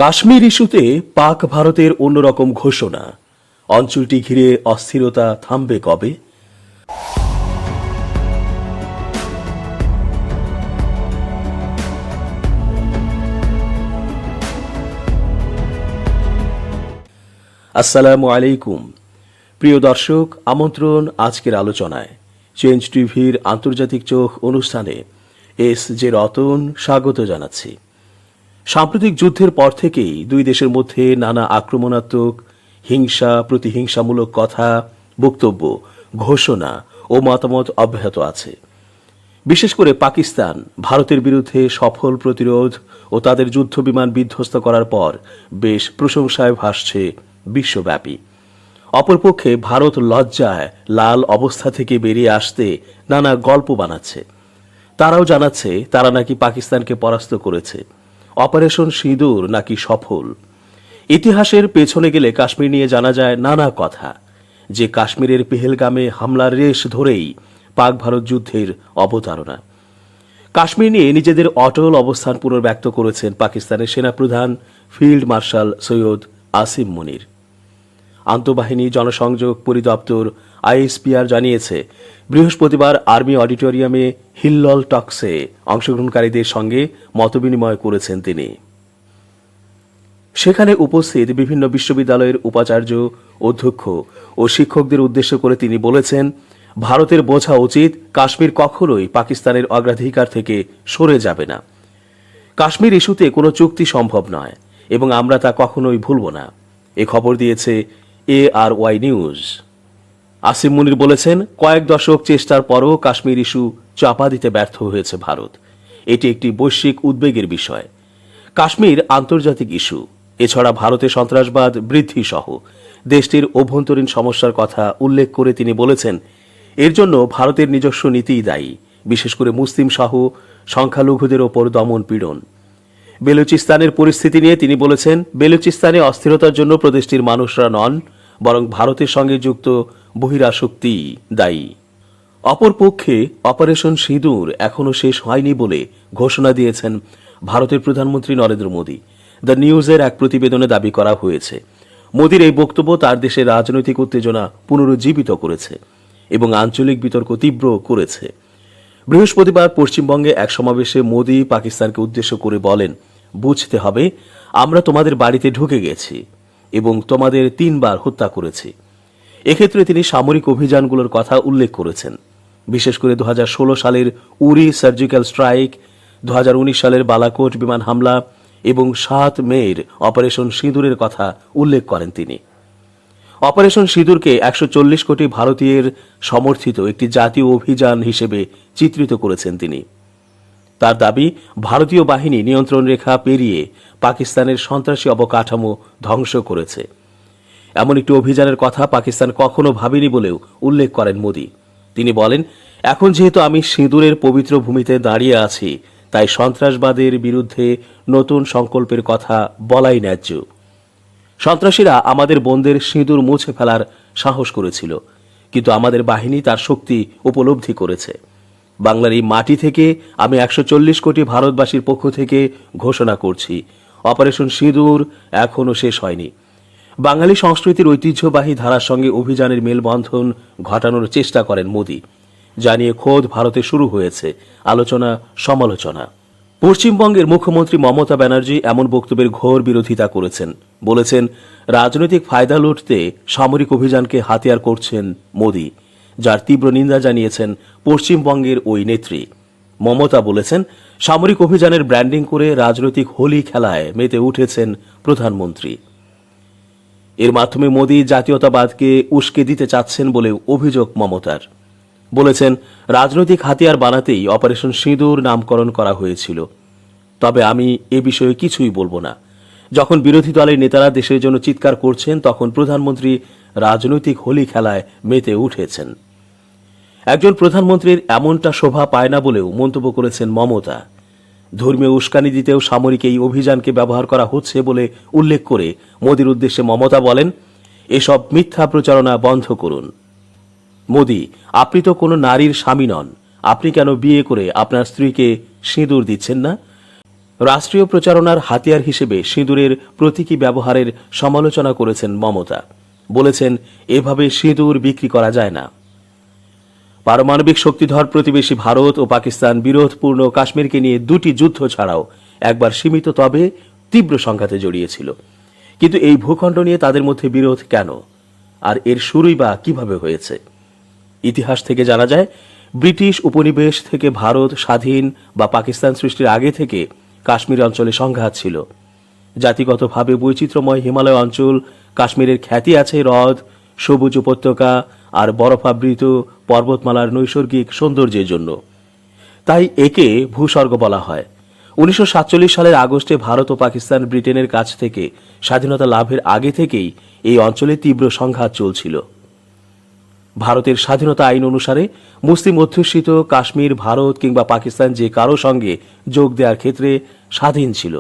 কাশ্মীর ইস্যুতে পাক ভারতের অন্যরকম ঘোষণা, অঞ্চলটি ঘিরে অস্থিরতা থামবে কবে? আসসালামু আলাইকুম প্রিয় দর্শক, আমন্ত্রণ আজকের আলোচনায়। চেঞ্জ টিভির আন্তর্জাতিক চোখ অনুষ্ঠানে এস জে রতন স্বাগত জানাচ্ছি। সাম্প্রতিক যুদ্ধের পর থেকেই দুই দেশের মধ্যে নানা আক্রমণাত্মক, হিংসা প্রতিহিংসামূলক কথা, বক্তব্য, ঘোষণা ও মতামত অব্যাহত আছে। বিশেষ করে পাকিস্তান ভারতের বিরুদ্ধে সফল প্রতিরোধ ও তাদের যুদ্ধবিমান বিধ্বস্ত করার পর বেশ প্রশংসায় ভাসছে বিশ্বব্যাপী। অপরপক্ষে ভারত লজ্জায় লাল অবস্থা থেকে বেরিয়ে আসতে নানা গল্প বানাচ্ছে। তারাও জানাচ্ছে তারা নাকি পাকিস্তানকে পরাস্ত করেছে, অপারেশন সিঁদুর নাকি সফল। ইতিহাসের পেছনে গেলে কাশ্মীর নিয়ে জানা যায় নানা কথা, যে কাশ্মীরের পেহেলগামে হামলার রেশ ধরেই পাক ভারত যুদ্ধের অবতারণা। কাশ্মীর নিয়ে নিজেদের অটল অবস্থান পুনর্ব্যক্ত করেছেন পাকিস্তানের সেনাপ্রধান ফিল্ড মার্শাল সৈয়দ আসিম মুনির। আন্তঃবাহিনী জনসংযোগ পরিদপ্তর আইএসপিআর জানিয়েছে, বৃহস্পতিবার আর্মি অডিটোরিয়ামে হিল্লল টকসে অংশগ্রহণকারীদের সঙ্গে মতবিনিময় করেছেন তিনি। সেখানে উপস্থিত বিভিন্ন বিশ্ববিদ্যালয়ের উপাচার্য, অধ্যক্ষ ও শিক্ষকদের উদ্দেশ্য করে তিনি বলেছেন, ভারতের বোঝা উচিত কাশ্মীর কখনোই পাকিস্তানের অগ্রাধিকার থেকে সরে যাবে না। কাশ্মীর ইস্যুতে কোনো চুক্তি সম্ভব নয় এবং আমরা তা কখনোই ভুলব না, এ খবর দিয়েছে ARY নিউজ। আসিম মুনির বলেছেন, কয়েক দশক চেষ্টার পরও কাশ্মীর ইস্যু চাপা দিতে ব্যর্থ হয়েছে ভারত। এটি একটি বৈশ্বিক উদ্বেগের বিষয়। কাশ্মীর আন্তর্জাতিক ইস্যু। এছাড়া ভারতে সন্ত্রাসবাদ বৃদ্ধি সহ দেশটির অভ্যন্তরীণ সমস্যার কথা উল্লেখ করে তিনি বলেছেন, এর জন্য ভারতের নিজস্ব নীতিই দায়ী, বিশেষ করে মুসলিম সহ সংখ্যালঘুদের ওপর দমন পীড়ন। বেলুচিস্তানের পরিস্থিতি নিয়ে তিনি বলেছেন, বেলুচিস্তানে অস্থিরতার জন্য প্রদেশটির মানুষরা নন, বরং ভারতের সঙ্গে যুক্ত বহিরাশক্তি দায়ী। অপরপক্ষে অপারেশন সিঁদুর এখনও শেষ হয়নি বলে ঘোষণা দিয়েছেন ভারতের প্রধানমন্ত্রী নরেন্দ্র মোদী। দ্য নিউজের এক প্রতিবেদনে দাবি করা হয়েছে, মোদীর এই বক্তব্য তার দেশের রাজনৈতিক উত্তেজনা পুনরুজ্জীবিত করেছে এবং আঞ্চলিক বিতর্ক তীব্র করেছে। বৃহস্পতিবার পশ্চিমবঙ্গে এক সমাবেশে মোদী পাকিস্তানকে উদ্দেশ্য করে বলেন, বুঝতে হবে, আমরা তোমাদের বাড়িতে ঢুকে গেছি এবং তোমাদের 3 বার হত্যা করেছি। এক্ষেত্রে তিনি সামরিক অভিযানগুলোর কথা উল্লেখ করেছেন, বিশেষ করে 2016 সালের উরি সার্জিক্যাল স্ট্রাইক, 2019 সালের বালাকোট বিমান হামলা এবং 7 মের অপারেশন সিঁদুরের কথা উল্লেখ করেন তিনি। অপারেশন সিঁদুরকে 140 কোটি ভারতীয়ের সমর্থিত একটি জাতীয় অভিযান হিসেবে চিত্রিত করেছেন তিনি। তার দাবি, ভারতীয় বাহিনী নিয়ন্ত্রণ রেখা পেরিয়ে পাকিস্তানের সন্ত্রাসী অবকাঠামো ধ্বংস করেছে। এমন একটি অভিযানের কথা পাকিস্তান কখনো ভাবেনি বলেও উল্লেখ করেন মোদী। তিনি বলেন, এখন যেহেতু আমি সিঁদুরের পবিত্র ভূমিতে দাঁড়িয়ে আছি, তাই সন্ত্রাসবাদের বিরুদ্ধে নতুন সংকল্পের কথা বলাই ন্যায্য। সন্ত্রাসীরা আমাদের বোনদের সিঁদুর মুছে ফেলার সাহস করেছিল, কিন্তু আমাদের বাহিনী তার শক্তি উপলব্ধি করেছে। বাংলার এই মাটি থেকে আমি 140 কোটি ভারতবাসীর পক্ষ থেকে ঘোষণা করছি, অপারেশন সিঁদুর এখনও শেষ হয়নি। বাঙালি সংস্কৃতির ঐতিহ্যবাহী ধারার সঙ্গে অভিযানের মেলবন্ধন ঘটানোর চেষ্টা করেন মোদী, জানিয়ে খোদ ভারতে শুরু হয়েছে আলোচনা সমালোচনা। পশ্চিমবঙ্গের মুখ্যমন্ত্রী মমতা ব্যানার্জি এমন বক্তব্যের ঘোর বিরোধিতা করেছেন, বলেছেন রাজনৈতিক ফায়দা লুটতে সামরিক অভিযানকে হাতিয়ার করছেন মোদী, যার তীব্র নিন্দা জানিয়েছেন পশ্চিমবঙ্গের ওই নেত্রী। মমতা বলেছেন, সামরিক অভিযানের ব্র্যান্ডিং করে রাজনৈতিক হোলি খেলায় মেতে উঠেছেন প্রধানমন্ত্রী। এর মাধ্যমে মোদী জাতীয়তাবাদকে উস্কে দিতে চাচ্ছেন বলেও অভিযোগ মমতার। বলেছেন, রাজনৈতিক হাতিয়ার বানাতেই অপারেশন সিঁদুর নামকরণ করা হয়েছিল। তবে আমি এ বিষয়ে কিছুই বলবো না। যখন বিরোধী দলের নেতারা দেশের জন্য চিৎকার করছেন, তখন প্রধানমন্ত্রী রাজনৈতিক হোলি খেলায় মেতে উঠেছেন। একজন প্রধানমন্ত্রীর এমনটা শোভা পায় না বলেও মন্তব্য করেছেন মমতা। ধর্মীয় উস্কানি দিতেও সামরিক এই অভিযানকে ব্যবহার করা হচ্ছে বলে উল্লেখ করে মোদীর উদ্দেশ্যে মমতা বলেন, এসব মিথ্যা প্রচারণা বন্ধ করুন। মোদী, আপনি তো কোনো নারীর স্বামী নন, আপনি কেন বিয়ে করে আপনার স্ত্রীকে সিঁদুর দিচ্ছেন না? রাষ্ট্রীয় প্রচারণার হাতিয়ার হিসেবে সিঁদুরের প্রতীকী ব্যবহারের সমালোচনা করেছেন মমতা। বলেছেন, এভাবে সিঁদুর বিক্রি করা যায় না। পারমাণবিক শক্তিধর প্রতিবেশী ভারত ও পাকিস্তান বিরোধপূর্ণ কাশ্মীরকে নিয়ে দুটি যুদ্ধ ছাড়াও একবার সীমিত তবে তীব্র সংঘাতে জড়িয়েছিল। কিন্তু এই ভূখণ্ড নিয়ে তাদের মধ্যে বিরোধ কেন, আর এর শুরুই বা কিভাবে হয়েছে? ইতিহাস থেকে জানা যায়, ব্রিটিশ উপনিবেশ থেকে ভারত স্বাধীন বা পাকিস্তান সৃষ্টির আগে থেকে কাশ্মীর অঞ্চলে সংঘাত ছিল। জাতিগতভাবে বৈচিত্র্যময় হিমালয় অঞ্চল, কাশ্মীরের খ্যাতি আছে হ্রদ, সবুজ উপত্যকা আর বরফাবৃত পর্বতমালার নৈসর্গিক সৌন্দর্যের জন্য। তাই একে ভূস্বর্গ বলা হয়। 1947 সালের আগস্টে ভারত ও পাকিস্তান ব্রিটেনের কাছ থেকে স্বাধীনতা লাভের আগে থেকেই এই অঞ্চলে তীব্র সংঘাত চলছিল। ভারতের স্বাধীনতা আইন অনুসারে মুসলিম অধ্যুষিত কাশ্মীর ভারত কিংবা পাকিস্তান যে কারো সঙ্গে যোগ দেওয়ার ক্ষেত্রে স্বাধীন ছিল।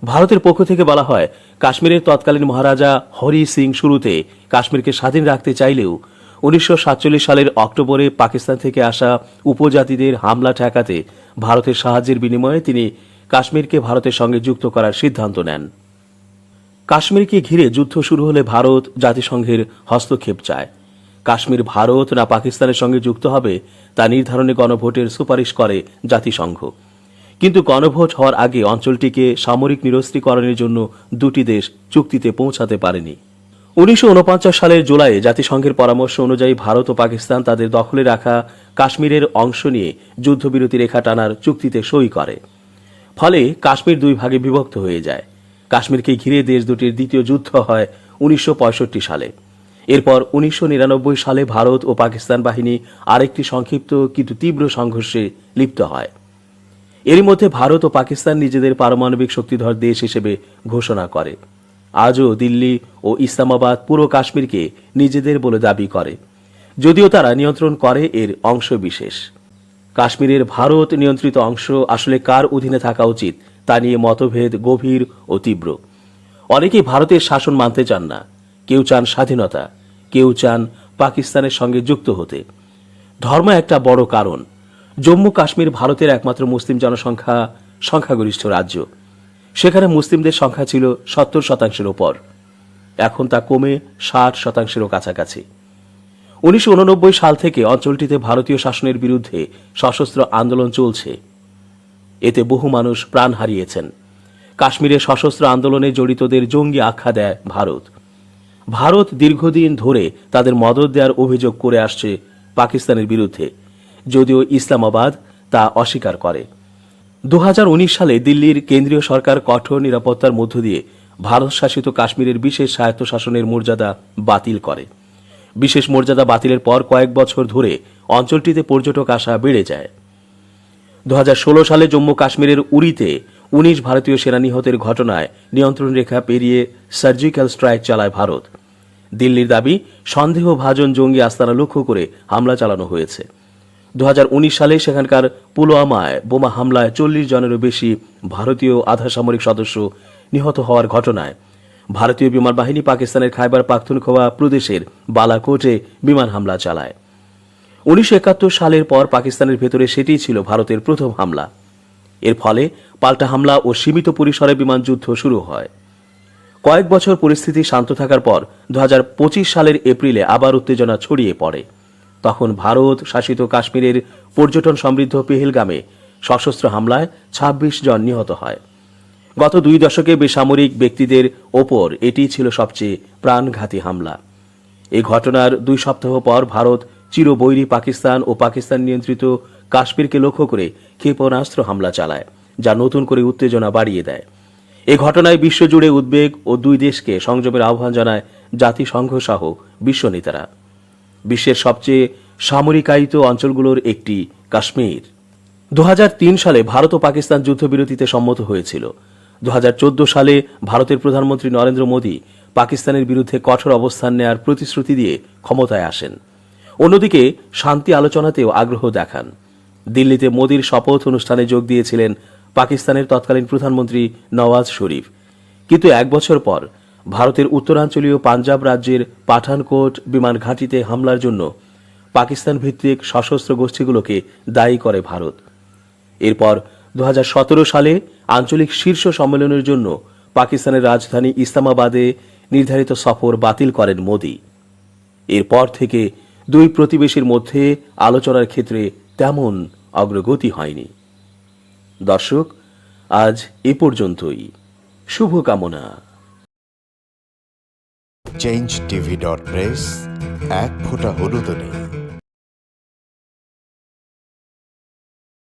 ভারতের পক্ষ থেকে বলা হয়, কাশ্মীরের তৎকালীন মহারাজা হরি সিং শুরুতে কাশ্মীরকে স্বাধীন রাখতে চাইলেও 1947 সালের অক্টোবরে পাকিস্তান থেকে আসা উপজাতিদের হামলা ঠেকাতে ভারতের সাহায্যের বিনিময়ে তিনি কাশ্মীরকে ভারতের সঙ্গে যুক্ত করার সিদ্ধান্ত নেন। কাশ্মীরকে ঘিরে যুদ্ধ শুরু হলে ভারত জাতিসংঘের হস্তক্ষেপ চায়। কাশ্মীর ভারত না পাকিস্তানের সঙ্গে যুক্ত হবে তা নির্ধারণে গণভোটের সুপারিশ করে জাতিসংঘ। কিন্তু গণভোট হওয়ার আগে অঞ্চলটিকে সামরিক নিরস্ত্রীকরণের জন্য দুটি দেশ চুক্তিতে পৌঁছাতে পারেনি। 1949 সালের জুলাইয়ে জাতিসংঘের পরামর্শ অনুযায়ী ভারত ও পাকিস্তান তাদের দখলে রাখা কাশ্মীরের অংশ নিয়ে যুদ্ধবিরতি রেখা টানার চুক্তিতে সই করে। ফলে কাশ্মীর দুই ভাগে বিভক্ত হয়ে যায়। কাশ্মীরকে ঘিরে দেশ দুটির দ্বিতীয় যুদ্ধ হয় 1965 সালে। এরপর 1999 সালে ভারত ও পাকিস্তান বাহিনী আরেকটি সংক্ষিপ্ত কিন্তু তীব্র সংঘর্ষে লিপ্ত হয়। এর মধ্যে ভারত ও পাকিস্তান নিজেদের পারমাণবিক শক্তিধর দেশ হিসেবে ঘোষণা করে। আজও দিল্লি ও ইসলামাবাদ পুরো কাশ্মীরকে নিজেদের বলে দাবি করে, যদিও তারা নিয়ন্ত্রণ করে এর অংশ বিশেষ। কাশ্মীরের ভারত নিয়ন্ত্রিত অংশ আসলে কার অধীনে থাকা উচিত তা নিয়ে মতভেদ গভীর ও তীব্র। অনেকেই ভারতের শাসন মানতে চান না, কেউ চান স্বাধীনতা, কেউ চান পাকিস্তানের সঙ্গে যুক্ত হতে। ধর্ম একটা বড় কারণ। জম্মু কাশ্মীর ভারতের একমাত্র মুসলিম সংখ্যাগরিষ্ঠ রাজ্য। সেখানে মুসলিমদের সংখ্যা ছিল 70% ওপর। এখন তা কমে 60%-এরও কাছাকাছি। 1989 সাল থেকে অঞ্চলটিতে ভারতীয় শাসনের বিরুদ্ধে সশস্ত্র আন্দোলন চলছে। এতে বহু মানুষ প্রাণ হারিয়েছেন। কাশ্মীরে সশস্ত্র আন্দোলনে জড়িতদের জঙ্গি আখ্যা দেয় ভারত। ভারত দীর্ঘদিন ধরে তাদের মদদ দেওয়ার অভিযোগ করে আসছে পাকিস্তানের বিরুদ্ধে, যদিও ইসলামাবাদ তা অস্বীকার করে। 2019 সালে দিল্লির কেন্দ্রীয় সরকার কঠোর নিরাপত্তার মধ্য দিয়ে ভারত শাসিত কাশ্মীরের বিশেষ স্বায়ত্তশাসনের মর্যাদা বাতিল করে। বিশেষ মর্যাদা বাতিলের পর কয়েক বছর ধরে অঞ্চলটিতে পর্যটক আসা বেড়ে যায়। 2016 সালে জম্মু কাশ্মীরের উরিতে 19 ভারতীয় সেনা নিহতের ঘটনায় নিয়ন্ত্রণ রেখা পেরিয়ে সার্জিক্যাল স্ট্রাইক চালায় ভারত। দিল্লির দাবি, সন্দেহভাজন জঙ্গি আস্তানা লক্ষ্য করে হামলা চালানো হয়েছে। 2019 সালে সেখানকার পুলওয়ামায় বোমা হামলায় 40 জনেরও বেশি ভারতীয় আধা সামরিক সদস্য নিহত হওয়ার ঘটনায় ভারতীয় বিমান বাহিনী পাকিস্তানের খাইবার পাখতুনখোয়া প্রদেশের বালাকোটে বিমান হামলা চালায়। 1971 সালের পর পাকিস্তানের ভেতরে সেটিই ছিল ভারতের প্রথম হামলা। এর ফলে পাল্টা হামলা ও সীমিত পরিসরে বিমান যুদ্ধ শুরু হয়। কয়েক বছর পরিস্থিতি শান্ত থাকার পর 2025 সালের এপ্রিলে আবার উত্তেজনা ছড়িয়ে পড়ে। তখন ভারত শাসিত কাশ্মীরের পর্যটন সমৃদ্ধ পেহেলগামে সশস্ত্র হামলায় 26 জন নিহত হয়। গত 2 দশকে বেসামরিক ব্যক্তিদের ওপর এটিই ছিল সবচেয়ে প্রাণঘাতী হামলা। এই ঘটনার 2 সপ্তাহ পর ভারত চিরবৈরী পাকিস্তান ও পাকিস্তান নিয়ন্ত্রিত কাশ্মীরকে লক্ষ্য করে ক্ষেপণাস্ত্র হামলা চালায়, যা নতুন করে উত্তেজনা বাড়িয়ে দেয়। এই ঘটনায় বিশ্বজুড়ে উদ্বেগ ও 2 দেশকে সংযমের আহ্বান জানায় জাতিসংঘ সহ বিশ্ব নেতারা। বিশ্বের সবচেয়ে সামরিকায়িত অঞ্চলগুলোর একটি কাশ্মীর। 2003 সালে ভারত ও পাকিস্তান যুদ্ধবিরতিতে সম্মত হয়েছিল। 2014 সালে ভারতের প্রধানমন্ত্রী নরেন্দ্র মোদী পাকিস্তানের বিরুদ্ধে কঠোর অবস্থান নেয়ার প্রতিশ্রুতি দিয়ে ক্ষমতায় আসেন। অন্যদিকে শান্তি আলোচনাতেও আগ্রহ দেখান। দিল্লিতে মোদীর শপথ অনুষ্ঠানে যোগ দিয়েছিলেন পাকিস্তানের তৎকালীন প্রধানমন্ত্রী নওয়াজ শরীফ। কিন্তু 1 বছর পর ভারতের উত্তরাঞ্চলীয় পাঞ্জাব রাজ্যের পাঠানকোট বিমান ঘাঁটিতে হামলার জন্য পাকিস্তান ভিত্তিক সশস্ত্র গোষ্ঠীগুলোকে দায়ী করে ভারত। এরপর 2017 সালে আঞ্চলিক শীর্ষ সম্মেলনের জন্য পাকিস্তানের রাজধানী ইসলামাবাদে নির্ধারিত সফর বাতিল করেন মোদি। এরপর থেকে দুই প্রতিবেশীর মধ্যে আলোচনার ক্ষেত্রে তেমন অগ্রগতি হয়নি। দর্শক, আজ এ পর্যন্তই। শুভকামনা। change tv.press এক ফোঁটা হলুদও নেই।